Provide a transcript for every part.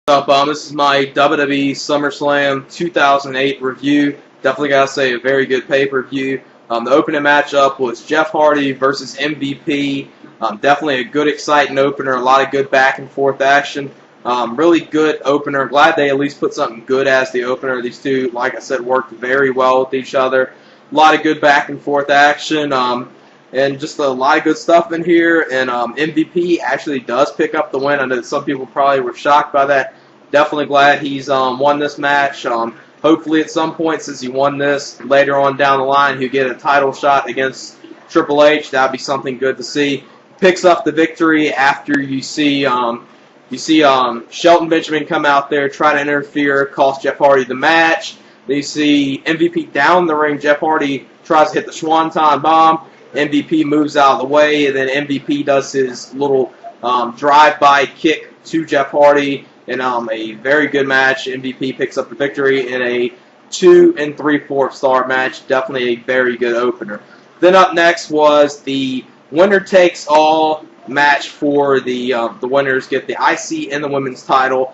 This is my WWE Summerslam 2008 review. Definitely gotta say a very good pay-per-view. The opening matchup was Jeff Hardy versus MVP. Definitely a good, exciting opener. A lot of good back and forth action. Really good opener. Glad they at least put something good as the opener. These two, like I said, worked very well with each other. A lot of good back and forth action. And just a lot of good stuff in here. And MVP actually does pick up the win. I know that some people probably were shocked by that. Definitely glad he's won this match. Hopefully at some point, since he won this, later on down the line, he'll get a title shot against Triple H. That would be something good to see. Picks up the victory after you see Shelton Benjamin come out there, try to interfere, cost Jeff Hardy the match. Then you see MVP down the ring. Jeff Hardy tries to hit the Swanton bomb. MVP moves out of the way, and then MVP does his little drive-by kick to Jeff Hardy in a very good match. MVP picks up the victory in a 2 3/4 star match. Definitely a very good opener. Then up next was the winner-takes-all match for the winners get the IC and the women's title.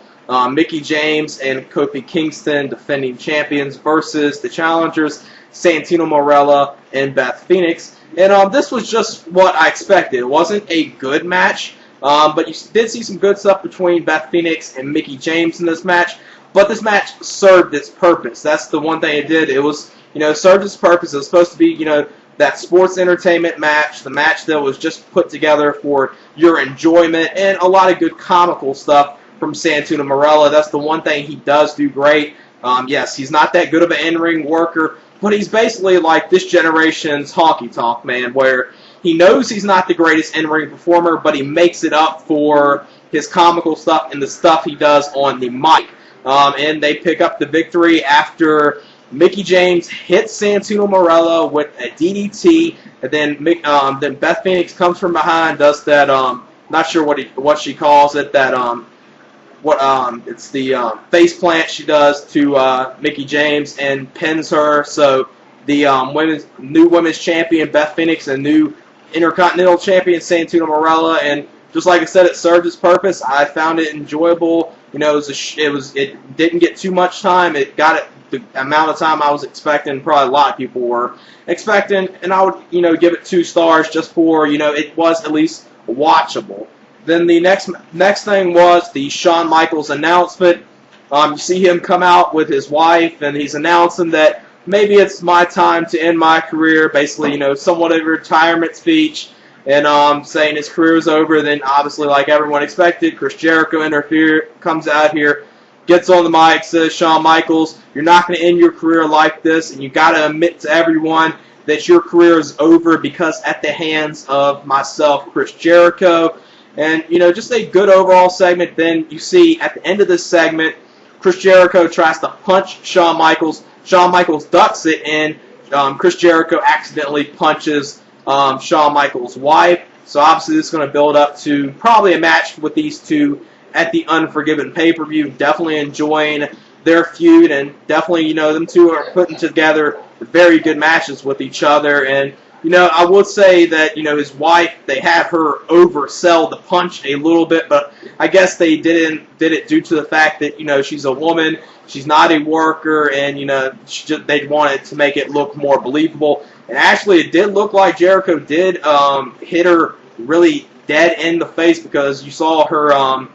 Mickie James and Kofi Kingston, defending champions, versus the challengers, Santino Marella and Beth Phoenix. And this was just what I expected. It wasn't a good match, but you did see some good stuff between Beth Phoenix and Mickie James in this match. But this match served its purpose. That's the one thing it did. It was, served its purpose. It was supposed to be, that sports entertainment match, the match that was just put together for your enjoyment, and a lot of good comical stuff from Santino Marella. That's the one thing he does do great. Yes, he's not that good of an in-ring worker, but he's basically like this generation's Honky Tonk Man, where he knows he's not the greatest in-ring performer, but he makes it up for his comical stuff and the stuff he does on the mic. And they pick up the victory after Mickie James hits Santino Marella with a DDT, and then Beth Phoenix comes from behind, does that, not sure what she calls it, that, it's the face plant she does to Mickie James and pins her. So the new women's champion Beth Phoenix and new Intercontinental champion Santino Marella, and just like I said, it served its purpose. I found it enjoyable. It didn't get too much time. It got it the amount of time I was expecting. Probably a lot of people were expecting, and I would give it 2 stars just for it was at least watchable. Then the next thing was the Shawn Michaels announcement. You see him come out with his wife, and he's announcing that maybe it's my time to end my career. Basically, somewhat of a retirement speech, and saying his career is over. Then, obviously, like everyone expected, Chris Jericho comes out here, gets on the mic, says, "Shawn Michaels, you're not going to end your career like this, and you got to admit to everyone that your career is over because at the hands of myself, Chris Jericho." And, just a good overall segment. Then you see at the end of this segment, Chris Jericho tries to punch Shawn Michaels. Shawn Michaels ducks it, and Chris Jericho accidentally punches Shawn Michaels' wife. So obviously this is going to build up to probably a match with these two at the Unforgiven pay-per-view. Definitely enjoying their feud, and definitely, them two are putting together very good matches with each other. And I would say that, his wife, they had her oversell the punch a little bit, but I guess they did it due to the fact that, she's a woman, she's not a worker, and, they wanted to make it look more believable. And actually, it did look like Jericho did hit her really dead in the face, because you saw her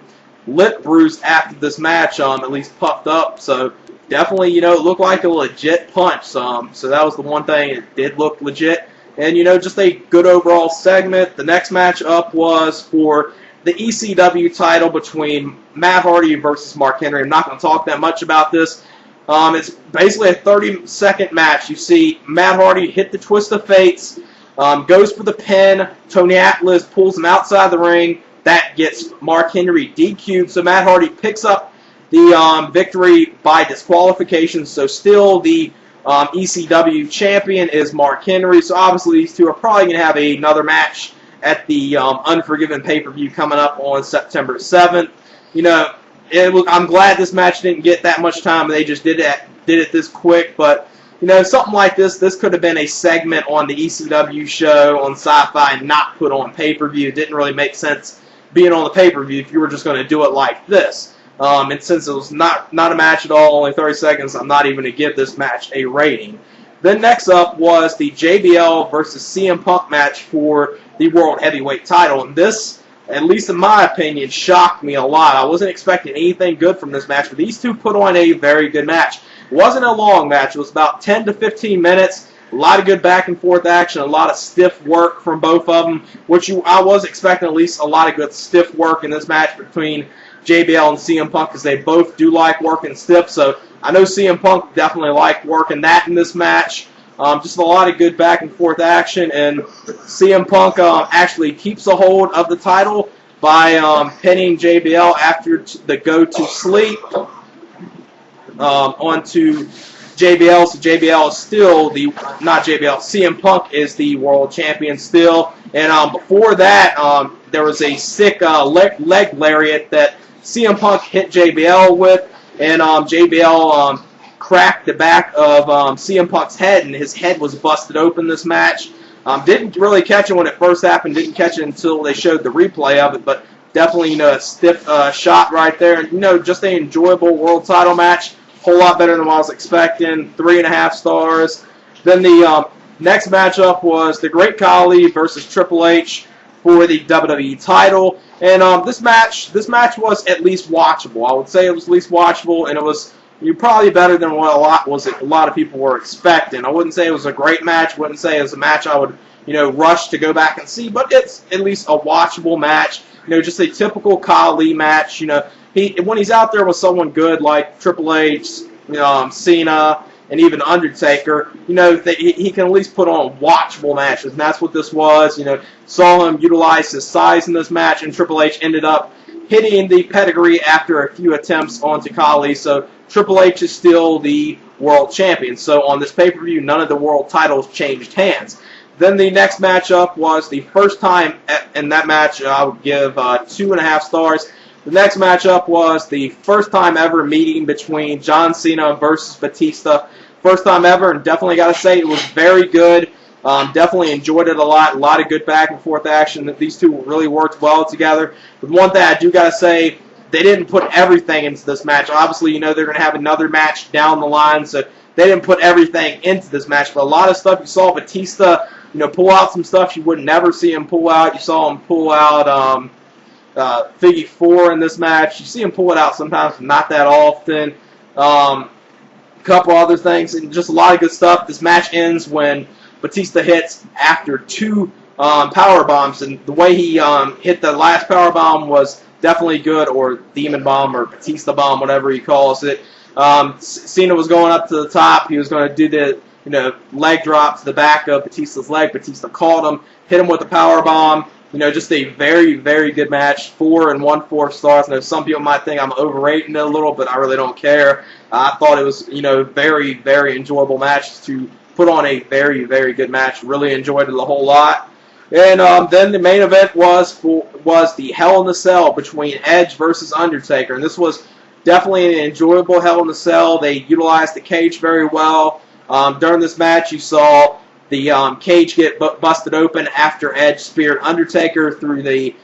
lip bruised after this match, at least puffed up. So definitely, it looked like a legit punch. So that was the one thing. It did look legit. And, just a good overall segment. The next match up was for the ECW title between Matt Hardy versus Mark Henry. I'm not going to talk that much about this. It's basically a 30-second match. You see Matt Hardy hit the Twist of Fates, goes for the pin. Tony Atlas pulls him outside the ring. That gets Mark Henry DQ'd. So Matt Hardy picks up the victory by disqualification. So still the ECW champion is Mark Henry. So obviously these two are probably going to have another match at the Unforgiven pay-per-view coming up on September 7th. I'm glad this match didn't get that much time. They just did it this quick. But something like this could have been a segment on the ECW show on Sci-Fi and not put on pay-per-view. It didn't really make sense being on the pay-per-view if you were just going to do it like this. And since it was not a match at all, only 30 seconds, I'm not even going to give this match a rating. Then next up was the JBL versus CM Punk match for the World Heavyweight title. And this, at least in my opinion, shocked me a lot. I wasn't expecting anything good from this match, but these two put on a very good match. It wasn't a long match. It was about 10 to 15 minutes. A lot of good back and forth action, a lot of stiff work from both of them, which I was expecting at least a lot of good stiff work in this match between JBL and CM Punk, because they both do like working stiff. So I know CM Punk definitely liked working that in this match. Just a lot of good back and forth action, and CM Punk actually keeps a hold of the title by pinning JBL after the go to sleep onto JBL. So JBL is still CM Punk is the world champion still. And before that, there was a sick leg lariat that CM Punk hit JBL with, and JBL cracked the back of CM Punk's head, and his head was busted open this match. Didn't really catch it when it first happened, didn't catch it until they showed the replay of it, but definitely, a stiff shot right there. And, just an enjoyable world title match. Whole lot better than what I was expecting. 3.5 stars. Then the next matchup was the Great Khali versus Triple H for the WWE title. And this match was at least watchable. I would say it was at least watchable, and it was probably better than what a lot of people were expecting. I wouldn't say it was a great match. Wouldn't say it was a match I would rush to go back and see, but it's at least a watchable match. Just a typical Khali match. When he's out there with someone good like Triple H, Cena, and even Undertaker, he can at least put on watchable matches, and that's what this was. Saw him utilize his size in this match, and Triple H ended up hitting the pedigree after a few attempts onto Khali, so Triple H is still the world champion. So on this pay-per-view, none of the world titles changed hands. Then the next matchup was the first time in that match. I would give 2.5 stars. The next matchup was the first time ever meeting between John Cena versus Batista. First time ever, and definitely got to say it was very good. Definitely enjoyed it a lot. A lot of good back and forth action. These two really worked well together. But one thing I do got to say, they didn't put everything into this match. Obviously, they're going to have another match down the line, so they didn't put everything into this match. But a lot of stuff you saw Batista, pull out some stuff you would never see him pull out. You saw him pull out Figure 4 in this match. You see him pull it out sometimes, but not that often. A couple other things, and just a lot of good stuff. This match ends when Batista hits after 2 power bombs, and the way he hit the last power bomb was definitely good, or Demon Bomb, or Batista Bomb, whatever he calls it. Cena was going up to the top. He was going to do the leg drop to the back of Batista's leg. Batista caught him, hit him with the power bomb. Just a very, very good match. 4 1/4 stars. Now, some people might think I'm overrating it a little, but I really don't care. I thought it was, very, very enjoyable match to put on a very, very good match. Really enjoyed it a whole lot. And then the main event was the Hell in a Cell between Edge versus Undertaker, and this was definitely an enjoyable Hell in a Cell. They utilized the cage very well. During this match, you saw the cage get busted open after Edge speared Undertaker through the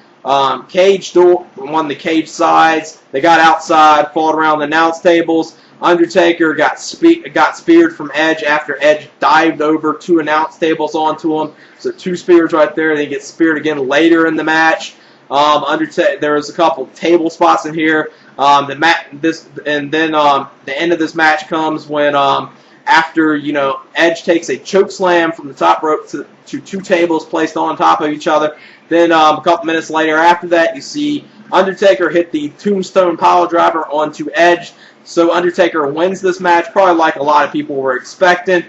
cage door, one of the cage sides. They got outside, fought around the announce tables. Undertaker got speared from Edge after Edge dived over 2 announce tables onto him. So 2 spears right there. Then he gets speared again later in the match. There was a couple table spots in here. The end of this match comes when after Edge takes a choke slam from the top rope to 2 tables placed on top of each other. Then a couple minutes later after that, you see Undertaker hit the Tombstone Piledriver onto Edge. So Undertaker wins this match, probably like a lot of people were expecting,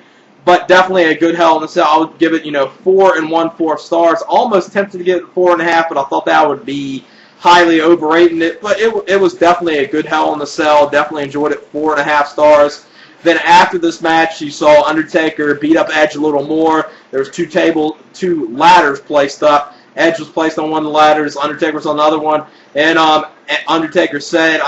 but definitely a good Hell in a Cell. I would give it 4 1/4 stars. Almost tempted to give it 4.5, but I thought that would be highly overrating it. But it was definitely a good Hell in a Cell. Definitely enjoyed it. 4.5 stars. Then after this match, you saw Undertaker beat up Edge a little more. There was 2 ladders placed up. Edge was placed on one of the ladders. Undertaker was on the other one. And Undertaker said,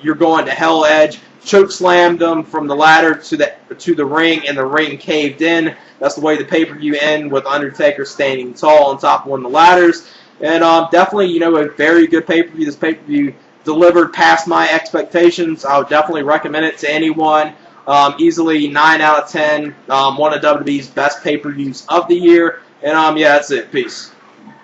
"You're going to hell, Edge." Choke slammed him from the ladder to the ring, and the ring caved in. That's the way the pay-per-view ended, with Undertaker standing tall on top of one of the ladders. And definitely, a very good pay-per-view. This pay-per-view delivered past my expectations. I would definitely recommend it to anyone. Easily 9 out of 10. One of WWE's best pay-per-views of the year. And yeah, that's it. Peace.